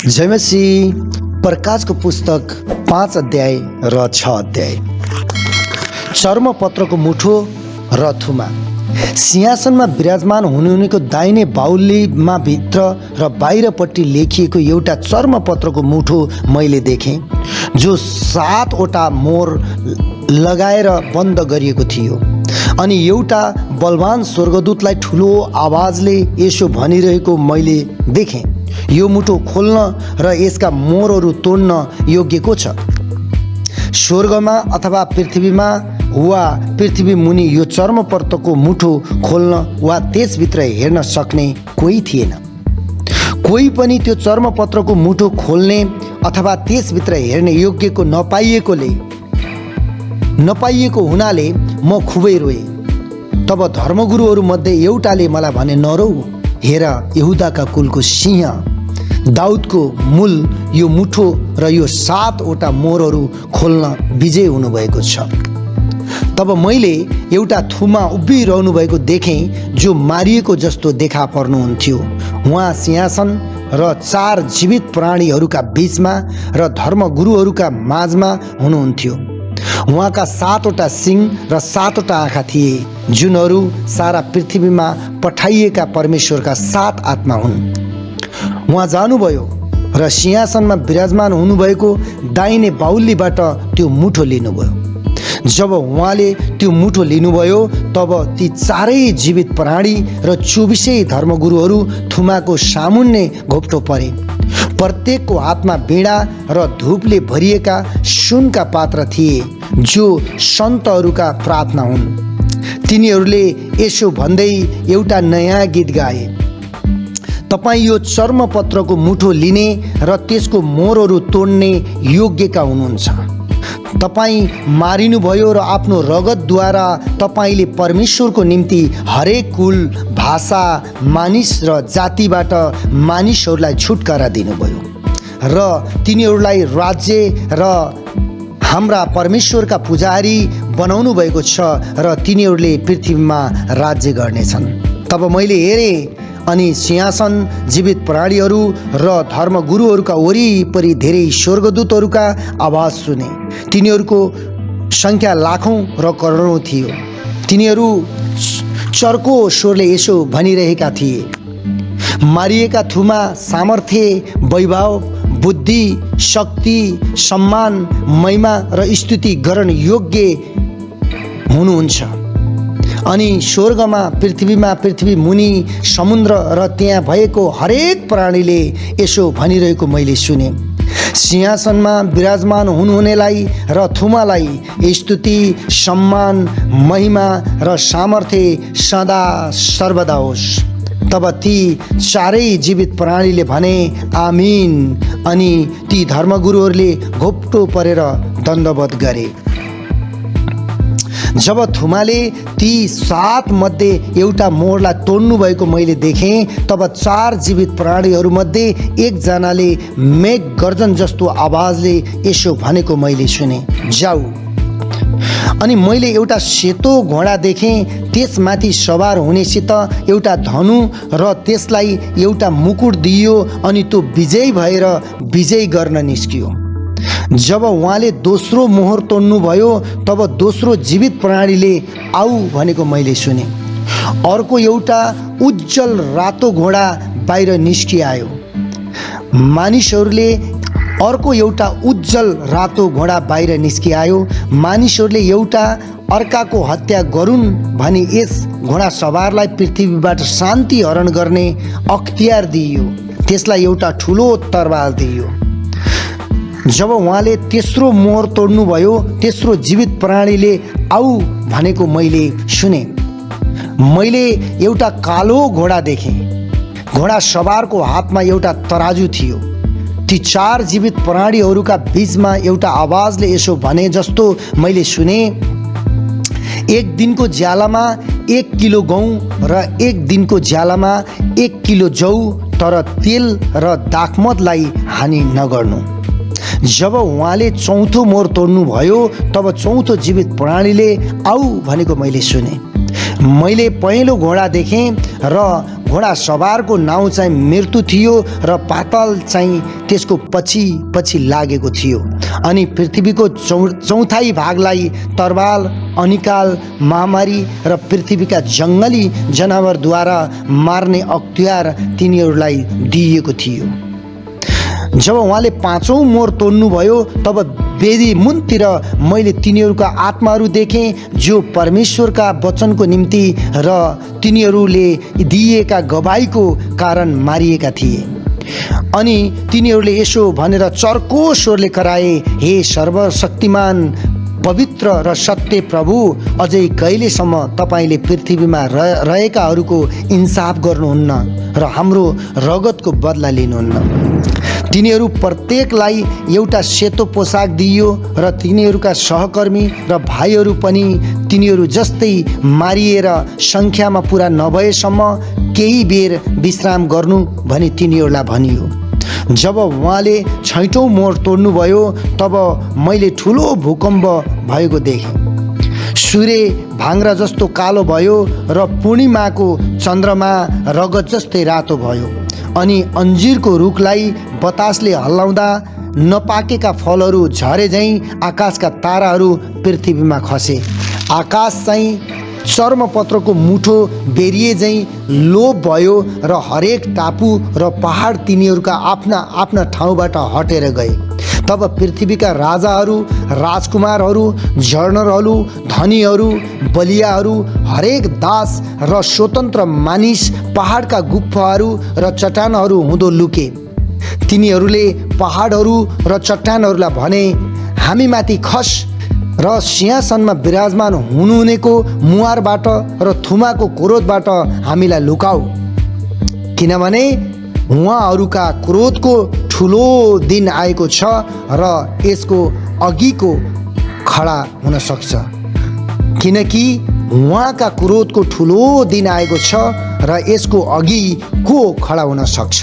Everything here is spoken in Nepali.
जयमसी प्रकाशको पुस्तक 5 अध्याय र 6 अध्याय। चर्मपत्रको मुठो र थुमा। सिंहासनमा विराजमान हुनुहुनेको दाहिने बाहुलीमा भित्र र बाहिरपट्टि लेखिएको एउटा चर्मपत्रको मुठो मैले देखेँ, जो 7वटा मोहर लगाएर बन्द गरिएको थियो। अनि एउटा बलवान स्वर्गदूतलाई ठुलो आवाजले यसो भनिरहेको मैले देखेँ, यो मुठो खोल्न र यसका मोहरहरू तोड्न योग्य को छ? स्वर्गमा अथवा पृथ्वीमा वा पृथ्वी मुनि यो चर्मपत्रको मुठो खोल्न वा त्यसभित्र हेर्न सक्ने कोही थिएन। कोही पनि त्यो चर्मपत्रको मुठो खोल्ने अथवा त्यसभित्र हेर्ने योग्यको नपाइएको हुनाले म खुबै रोएँ। तब धर्मगुरुहरू मध्ये एउटाले मलाई भने, नरौ, हेर, यहुदाका कुलको सिंह दाउदको मूल यो मुठो र यो 7वटा मोहरहरू खोल्न विजय हुनुभएको छ। तब मैले एउटा थुमा उभिरहनु भएको देखेँ, जो मारिएको जस्तो देखा पर्नुहुन्थ्यो। उहाँ सिंहासन र 4 जीवित प्राणीहरूका बीचमा र धर्मगुरुहरूका माझमा हुनुहुन्थ्यो। उहाँका 7वटा सिङ र 7वटा आँखा थिए, जुनहरू सारा पृथ्वीमा पठाइएका परमेश्वरका 7 आत्मा हुन्। उहाँ जानुभयो र सिंहासनमा विराजमान हुनुभएको दाहिने बाहुलीबाट त्यो मुठो लिनुभयो। जब उहाँले त्यो मुठो लिनुभयो, तब ती 4 जीवित प्राणी र 24 धर्मगुरुहरू थुमाको सामुन्ने घोप्टो परे। प्रत्येकको हातमा वीणा र धूपले भरिएका सुनका पात्र थिए, जो सन्तहरूका प्रार्थना हुन्। तिनीहरूले यसो भन्दै एउटा नयाँ गीत गाए, तपाईँ यो चर्मपत्रको मुठो लिने र त्यसको मोहरहरू तोड्ने योग्यका हुनुहुन्छ। तपाईँ मारिनुभयो र आफ्नो रगतद्वारा तपाईँले परमेश्वरको निम्ति हरेक कुल, भाषा, मानिस र जातिबाट मानिसहरूलाई छुटकारा दिनुभयो र तिनीहरूलाई राज्य र हाम्रा परमेश्वरका पुजारी बनाउनु भएको छ र तिनीहरूले पृथ्वीमा राज्य गर्नेछन्। तब मैले हेरेँ अनि सिंहासन, जीवित प्राणीहरू र धर्मगुरुहरूका वरिपरि धेरै स्वर्गदूतहरूका आवाज सुने। तिनीहरूको सङ्ख्या लाखौँ र करोडौँ थियो। तिनीहरू चर्को स्वरले यसो भनिरहेका थिए, मारिएका थुमा सामर्थ्य, वैभव, बुद्धि, शक्ति, सम्मान, महिमा र स्तुति गर्न योग्य हुनुहुन्छ। अनि स्वर्गमा, पृथ्वीमा, पृथ्वी मुनि, समुद्र र त्यहाँ भएको हरेक प्राणीले यसो भनिरहेको मैले सुने, सिंहासनमा विराजमान हुनुहुनेलाई र थुमालाई स्तुति, सम्मान, महिमा र सामर्थ्य सदा सर्वदा होस्। तब ती 4 जीवित प्राणीले भने, आमीन। अनि ती धर्मगुरुहरूले घोप्टो परेर दण्डवत गरे। जब थुमाले ती 7 मध्ये एउटा मोहरलाई तोड्नु भएको मैले देखेँ, तब 4 जीवित प्राणीहरूमध्ये एकजनाले मेघ गर्जन जस्तो आवाजले यसो भनेको मैले सुने, जाऊ। अनि मैले एउटा सेतो घोडा देखेँ, त्यसमाथि सवार हुनेसित एउटा धनु र त्यसलाई एउटा मुकुट दिइयो अनि त्यो विजयी भएर विजय गर्न निस्कियो। जब उहाँले दोस्रो मोहर तोड्नुभयो, तब दोस्रो जीवित प्राणीले आऊ भनेको मैले सुने। अर्को एउटा उज्जवल रातो घोडा बाहिर निस्किआयो। मानिसहरूले एउटा अर्काको हत्या गरून् भनी यस घोडा सवारलाई पृथ्वीबाट शान्ति हरण गर्ने अख्तियार दिइयो। त्यसलाई एउटा ठुलो तरवार दिइयो। जब उहाँले तेस्रो मोहर तोड्नुभयो, तेस्रो जीवित प्राणीले आऊ भनेको मैले सुने। मैले एउटा कालो घोडा देखेँ। घोडा सवारको हातमा एउटा तराजु थियो। ती 4 जीवित प्राणीहरूका बीचमा एउटा आवाजले यसो भने जस्तो मैले सुने, एक दिनको ज्यालामा 1 किलो गहुँ र एक दिनको ज्यालामा 1 किलो जौ, तर तेल र दाखमदलाई हानि नगर्नु। जब उहाँले चौथो मोहर तोड्नुभयो, तब चौथो जीवित प्राणीले आऊ भनेको मैले सुने। मैले पहेँलो घोडा देखेँ र घोडा सवारको नाउँ चाहिँ मृत्यु थियो र पाताल चाहिँ त्यसको पछि पछि लागेको थियो। अनि पृथ्वीको चौथाइ भागलाई तरवार, अनिकाल, महामारी र पृथ्वीका जङ्गली जनावरद्वारा मार्ने अख्तियार तिनीहरूलाई दिइएको थियो। जब उहाँले पाँचौँ मोहर तोड्नुभयो तब वेदी मुनतिर मैले तिनीहरूका आत्माहरू देखेँ जो परमेश्वरका वचनको निम्ति र तिनीहरूले दिएका गवाईको कारण मारिएका थिए। अनि तिनीहरूले यसो भनेर चर्को स्वरले कराए, हे सर्वशक्तिमान, पवित्र र सत्य प्रभु, अझै कहिलेसम्म तपाईँले पृथ्वीमा रहेकाहरूको इन्साफ गर्नुहुन्न र हाम्रो रगतको बदला लिनुहुन्न। तिनीहरू प्रत्येकलाई एउटा सेतो पोसाक दिइयो र तिनीहरूका सहकर्मी र भाइहरू पनि तिनीहरू जस्तै मारिएर सङ्ख्यामा पुरा नभएसम्म केही बेर विश्राम गर्नु भनी तिनीहरूलाई भनियो। जब उहाँले 6औँ मोहर तोड्नुभयो तब मैले ठुलो भूकम्प भएको देखेँ। सूर्य भाङ्रा जस्तो कालो भयो र पूर्णिमाको चन्द्रमा रगत जस्तै रातो भयो। अनि अन्जिरको रुखलाई बतासले हल्लाउँदा नपाकेका फलहरू झरे झैँ आकाशका ताराहरू पृथ्वीमा खसे। आकाश चाहिँ चर्मपत्रको मुठो बेरिए झैँ लोप भयो र हरेक टापु र पहाड तिनीहरूका आफ्ना आफ्ना ठाउँबाट हटेर गए। तब पृथ्वीका राजाहरू, राजकुमारहरू, झर्नरहरू, धनीहरू, बलियाहरू, हरेक दास र स्वतन्त्र मानिस पहाडका गुफाहरू र चट्टानहरू हुँदो लुके। तिनीहरूले पहाडहरू र चट्टानहरूलाई भने, हामीमाथि खस र सिंहासनमा विराजमान हुनुहुनेको मुहारबाट र थुमाको क्रोधबाट हामीलाई लुकाऊ, किनभने उहाँहरूका क्रोधको ठुलो दिन आएको छ र यसको अघिको खडा हुन सक्छ। किनकि उहाँका क्रोधको ठुलो दिन आएको छ र यसको अघि को खडा हुन सक्छ।